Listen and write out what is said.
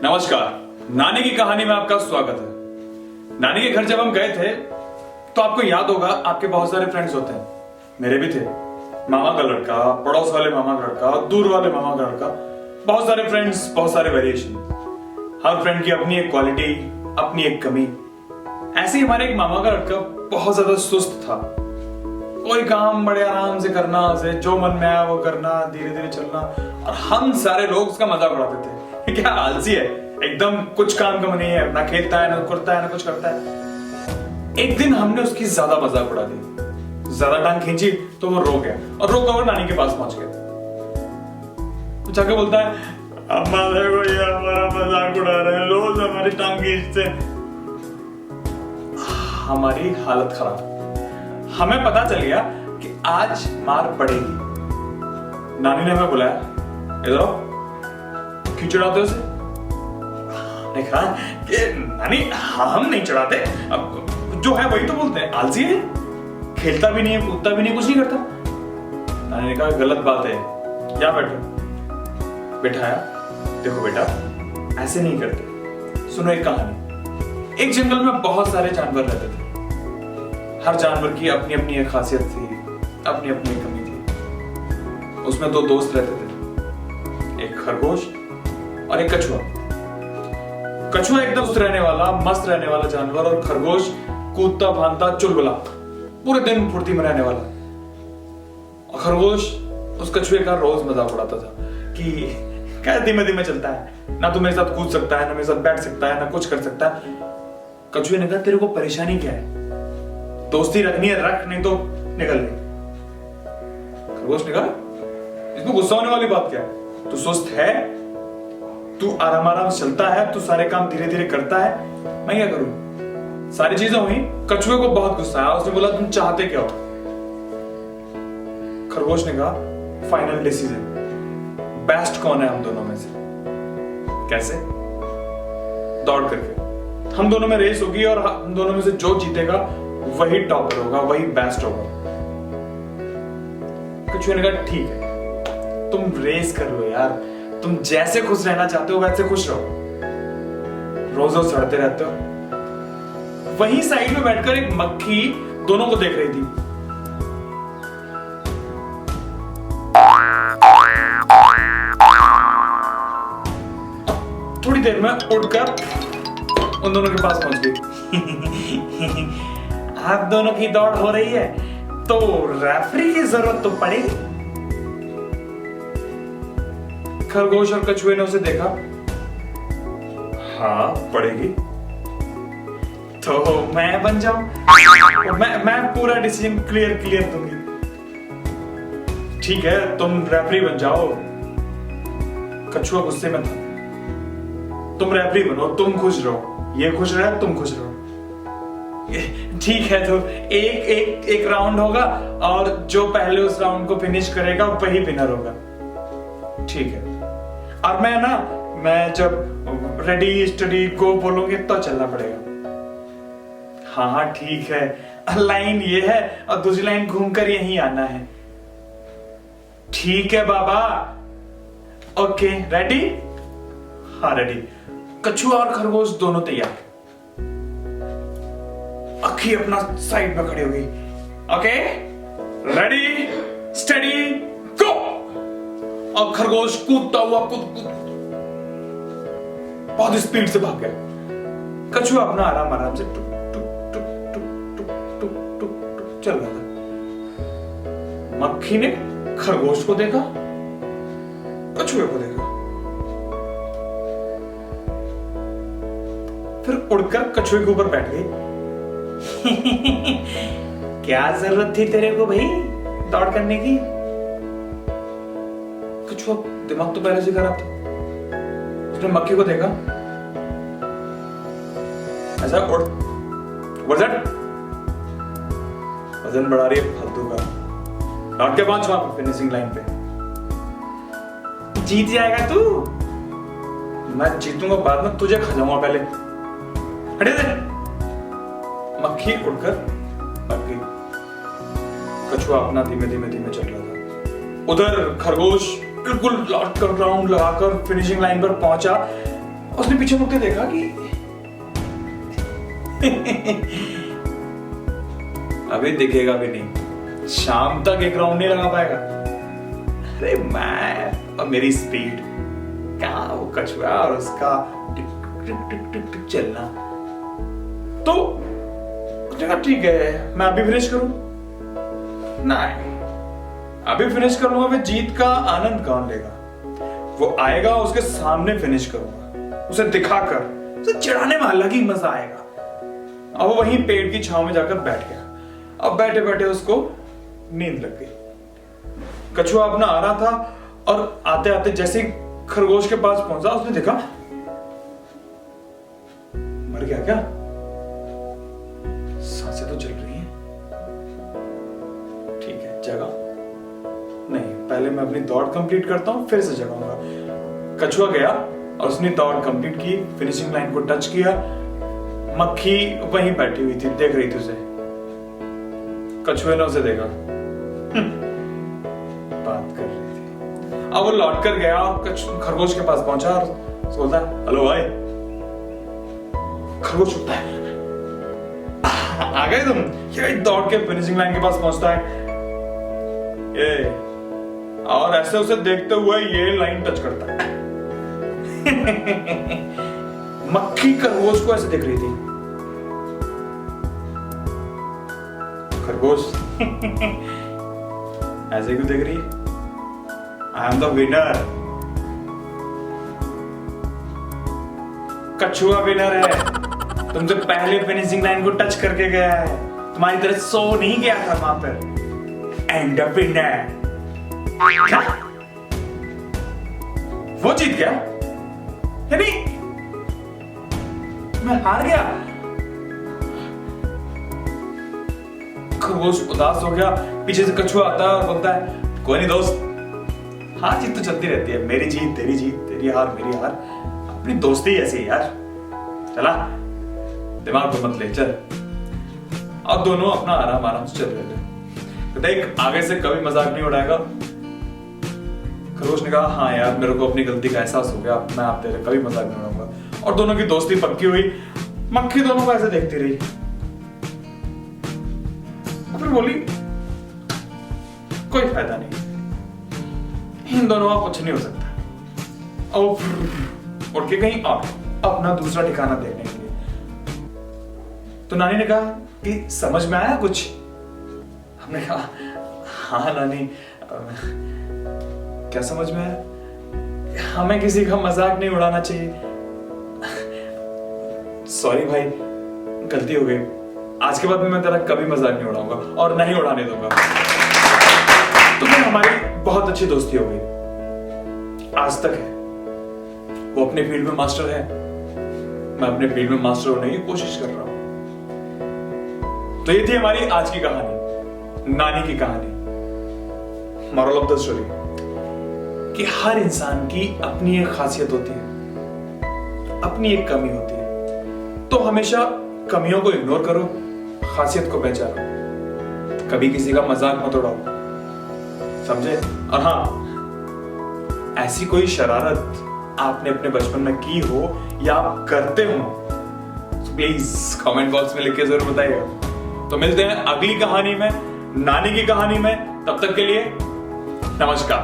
नमस्कार, नानी की कहानी में आपका स्वागत है। नानी के घर जब हम गए थे तो आपको याद होगा आपके बहुत सारे फ्रेंड्स होते हैं। मेरे भी थे। मामा का लड़का, पड़ोस वाले मामा का लड़का, दूर वाले मामा का लड़का, बहुत सारे फ्रेंड्स, बहुत सारे वेरिएशन। हर फ्रेंड की अपनी एक क्वालिटी, अपनी एक कमी। ऐसे ही हमारे एक मामा का लड़का बहुत ज्यादा सुस्त था। कोई काम बड़े आराम से करना, उसे जो मन में आया वो करना, धीरे धीरे चलना, और हम सारे लोग उसका मजाक उड़ाते थे। क्या आलसी है, एकदम कुछ काम कम नहीं है, ना खेलता है, ना करता है, ना कुछ करता है। एक दिन हमने उसकी ज्यादा मजाक उड़ा दी, ज्यादा टांग खींची तो वो रो गया, और रो कर नानी के पास पहुंच गया। तो जाके बोलता है, अम्मा देखो ये हमारा मजाक उड़ा रहे हैं, रोज हमारी टांग खींचते। हमारी हालत खराब। हमें पता चल गया कि आज मार पड़ेगी। नानी ने हमें बुलाया, इधर आओ, क्यों चढ़ाते उसे? ने कहा कि नानी हम नहीं चढ़ाते, अब जो है वही तो बोलते हैं, आलसी है, खेलता भी नहीं है, कूदता भी नहीं, कुछ नहीं करता। नानी ने कहा गलत बात है, या बैठो। बैठाया, देखो बेटा ऐसे नहीं करते। सुनो एक कहानी। एक जंगल में बहुत सारे जानवर रहते थे। हर जानवर की अपनी अपनी एक खासियत थी, अपनी अपनी एक कमी थी। उसमें दो दोस्त रहते थे, एक खरगोश और एक कछुआ। कछुआ एकदम सुस्त रहने वाला, मस्त रहने वाला जानवर, और खरगोश कूदता भागता चुलबुला, पूरे दिन फुर्ती में रहने वाला। और खरगोश उस कछुए का रोज मजाक उड़ाता था कि क्या धीमे धीमे चलता है, ना तो मेरे साथ कूद सकता है, ना मेरे साथ बैठ सकता है, ना कुछ कर सकता है। कछुए ने कहा तेरे को परेशानी क्या है, दोस्ती रखनी है रख, नहीं तो निकल ले। खरगोश ने कहा इसमें गुस्सा होने वाली बात क्या है, तू सुस्त है, तू आराम आराम चलता है, तू सारे काम धीरे धीरे करता है, मैं क्या करूं? सारी चीजें हुई। कछुए को बहुत गुस्सा आया, उसने बोला तुम चाहते क्या हो? खरगोश ने कहा फाइनल डिसीजन, बेस्ट कौन है हम दोनों में से? कैसे? दौड़ करके हम दोनों में रेस होगी, और हम दोनों में से जो जीतेगा वही टॉपर होगा, वही बेस्ट होगा। कछुए ने कहा ठीक है, तुम रेस कर लो यार, तुम जैसे खुश रहना चाहते हो वैसे खुश रहो, रोज रोज सड़ते रहते हो। वहीं साइड में बैठकर एक मक्खी दोनों को देख रही थी। थोड़ी देर में उड़कर उन दोनों के पास पहुंच गई। आप दोनों की दौड़ हो रही है तो रेफरी की जरूरत तो पड़ेगी। खरगोश और कछुए ने उसे देखा, हाँ पड़ेगी, तो मैं बन जाऊं, मैं पूरा डिसीजन क्लियर दूंगी। ठीक है तुम रेफरी बन जाओ। कछुआ गुस्से में था, तुम रेफरी बनो, तुम खुश रहो, ये खुश रहे, तुम खुश रहो। ठीक है, तो एक राउंड होगा, और जो पहले उस राउंड को फिनिश करेगा वही विनर होगा। ठीक है, और मैं जब रेडी स्टडी गो बोलूंगी तो चलना पड़ेगा। हाँ ठीक है, लाइन ये है और दूसरी लाइन घूमकर यहीं आना है। ठीक है बाबा, ओके रेडी? हाँ रेडी। कछुआ और खरगोश दोनों तैयार। अक्खी अपना साइड में खड़ी हो गई। ओके रेडी स्टडी गो। और खरगोश कूदता हुआ बहुत स्पीड से भाग गया। कछुआ अपना आराम से टुक टुक टुक टुक टुक टुक टुक टुक चल रहा था। मक्खी ने खरगोश को देखा, कछुए को देखा, फिर उड़कर कछुए के ऊपर बैठ गई। क्या जरूरत थी तेरे को भाई दौड़ करने की? कछुआ दिमाग तो पहले से खराब था। उसने मक्खी को देखा, ऐसा उड़ वजन बढ़ा रही है फालतू का, लौट के पहुंच वहां फिनिशिंग लाइन पे। जीत जाएगा तू। मैं जीतूंगा बाद में, तुझे खा जाऊंगा पहले। हटे दे। मक्खी उड़कर भाग गई। कछुआ अपना धीमे धीमे चल रहा था। उधर खरगोश बिल्कुल लौट कर राउंड लगाकर फिनिशिंग लाइन पर पहुंचा उसने पीछे मुड़ के देखा कि अभी दिखेगा भी नहीं, शाम तक एक राउंड नहीं लगा पाएगा। अरे मैं और मेरी स्पीड, क्या वो कछुआ और उसका टिक टिक टिक टिक टिक चलना। तो उसने कहा ठीक है, मैं अभी फिनिश करूं? नहीं, अभी फिनिश करूंगा, फिर जीत का आनंद कौन लेगा? वो आएगा, उसके सामने फिनिश करूंगा, उसे दिखाकर, उसे चिढ़ाने में अलग ही मजा आएगा। अब वो वहीं पेड़ की छांव में जाकर बैठ गया। अब बैठे बैठे उसको नींद लग गई। कछुआ अपना आ रहा था और आते आते जैसे खरगोश के पास पहुंचा, उसने देखा मर गया क्या? सांसें तो चल रही हैं। ठीक है, जगा नहीं, पहले मैं अपनी दौड़ कंप्लीट करता हूं, फिर से जगाऊंगा। कछुआ गया और उसने दौड़ कंप्लीट की, फिनिशिंग लाइन को टच किया। मक्खी वहीं बैठी हुई थी, देख रही थी उसे। कछुए ने उसे देखा, बात कर रही थी। अब वो लौट कर गया और खरगोश के पास पहुंचा और बोलता है, हेलो भाई। खरगोश उठता है, आ गए तुम? ये दौड़ के फिनिशिंग लाइन के पास पहुंचता है ये, और ऐसे उसे देखते हुए ये लाइन टच करता है। मक्खी खरगोश को ऐसे देख रही थी। खरगोश ऐसे क्यों देख रही है? I am the winner. कछुआ विनर है, तुमसे पहले फिनिशिंग लाइन को टच करके गया है, तुम्हारी तरह सो नहीं गया था वहां पर। And the winner. क्या? वो जीत गया? यानी मैं हार गया? खरगोश उदास हो गया। पीछे से कछुआ आता है और बोलता है, कोई नहीं दोस्त, हार जीत तो चलती रहती है, मेरी जीत तेरी हार मेरी हार, अपनी दोस्ती ऐसी है यार, चला दिमाग तो मत ले, चल। और दोनों अपना आराम आराम से चल रहे थे। तो देख, आगे से कभी मजाक नहीं उड़ाएगा। खरगोश ने कहा, हाँ यार, मेरे को अपनी गलती का एहसास हो गया, मैं आप तेरे कभी मजाक नहीं उड़ाऊंगा। और दोनों की दोस्ती पक्की हुई। मक्खी दोनों को ऐसे देखती रही, फिर बोली, कोई फायदा नहीं, इन दोनों का कुछ नहीं हो सकता। और उड़ के कहीं और अपना दूसरा ठिकाना देखने के लिए। तो नानी ने कहा कि समझ में आया कुछ? हमने कहा, हाँ नानी, क्या समझ में आया? हमें किसी का मजाक नहीं उड़ाना चाहिए। सॉरी भाई, गलती हो गई, आज के बाद मैं तेरा कभी मजाक नहीं उड़ाऊंगा और नहीं उड़ाने दूंगा। तो फिर हमारी बहुत अच्छी दोस्ती हो गई, आज तक है। वो अपने फील्ड में मास्टर है, मैं अपने फील्ड में मास्टर होने की कोशिश कर रहा हूं। तो ये थी हमारी आज की कहानी, नानी की कहानी। मॉरल ऑफ द स्टोरी कि हर इंसान की अपनी एक खासियत होती है, अपनी एक कमी होती है। तो हमेशा कमियों को इग्नोर करो, खासियत को पहचानो, कभी किसी का मजाक मत उड़ाओ, समझे? और हाँ, ऐसी कोई शरारत आपने अपने बचपन में की हो या आप करते हो तो प्लीज कमेंट बॉक्स में लिख के जरूर बताइएगा। तो मिलते हैं अगली कहानी में, नानी की कहानी में। तब तक के लिए नमस्कार।